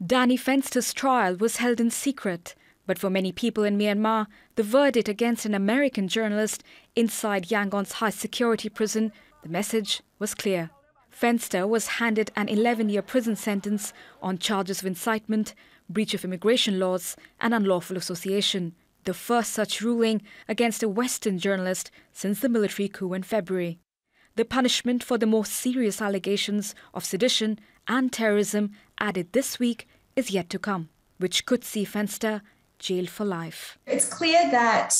Danny Fenster's trial was held in secret, but for many people in Myanmar, the verdict against an American journalist inside Yangon's high-security prison, the message was clear. Fenster was handed an 11-year prison sentence on charges of incitement, breach of immigration laws and unlawful association, the first such ruling against a Western journalist since the military coup in February. The punishment for the more serious allegations of sedition and terrorism added this week is yet to come, which could see Fenster jailed for life. It's clear that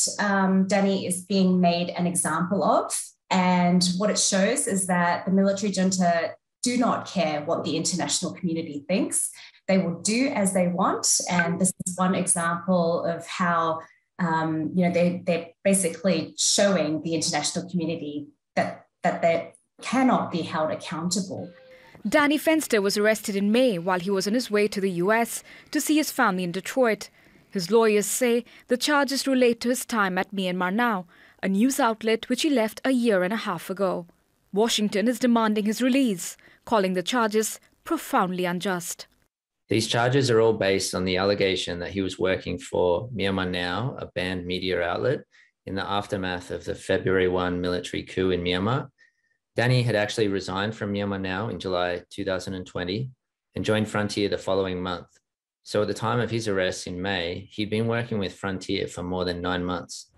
Danny is being made an example of, and what it shows is that the military junta do not care what the international community thinks. They will do as they want, and this is one example of how they're basically showing the international community that they cannot be held accountable. Danny Fenster was arrested in May while he was on his way to the US to see his family in Detroit. His lawyers say the charges relate to his time at Myanmar Now, a news outlet which he left a year and a half ago. Washington is demanding his release, calling the charges profoundly unjust. These charges are all based on the allegation that he was working for Myanmar Now, a banned media outlet, in the aftermath of the February 1 military coup in Myanmar. Danny had actually resigned from Myanmar Now in July 2020 and joined Frontier the following month. So at the time of his arrest in May, he'd been working with Frontier for more than 9 months.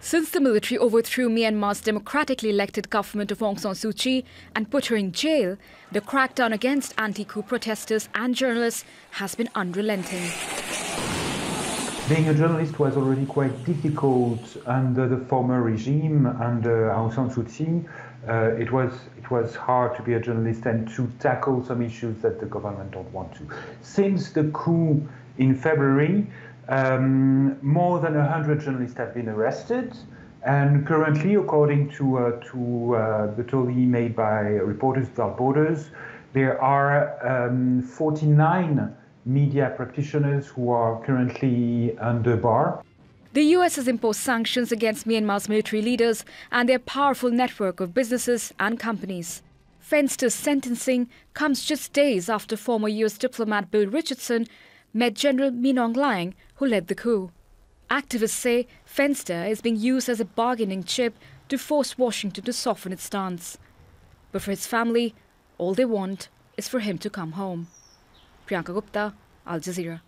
Since the military overthrew Myanmar's democratically elected government of Aung San Suu Kyi and put her in jail, the crackdown against anti-coup protesters and journalists has been unrelenting. Being a journalist was already quite difficult under the former regime, under Aung San Suu Kyi. It was hard to be a journalist and to tackle some issues that the government don't want to. Since the coup in February, more than 100 journalists have been arrested, and currently, according to the tally made by Reporters Without Borders, there are 49 media practitioners who are currently under bar. The US has imposed sanctions against Myanmar's military leaders and their powerful network of businesses and companies. Fenster's sentencing comes just days after former US diplomat Bill Richardson met General Min Aung Hlaing, who led the coup. Activists say Fenster is being used as a bargaining chip to force Washington to soften its stance. But for his family, all they want is for him to come home. Priyanka Gupta, Al Jazeera.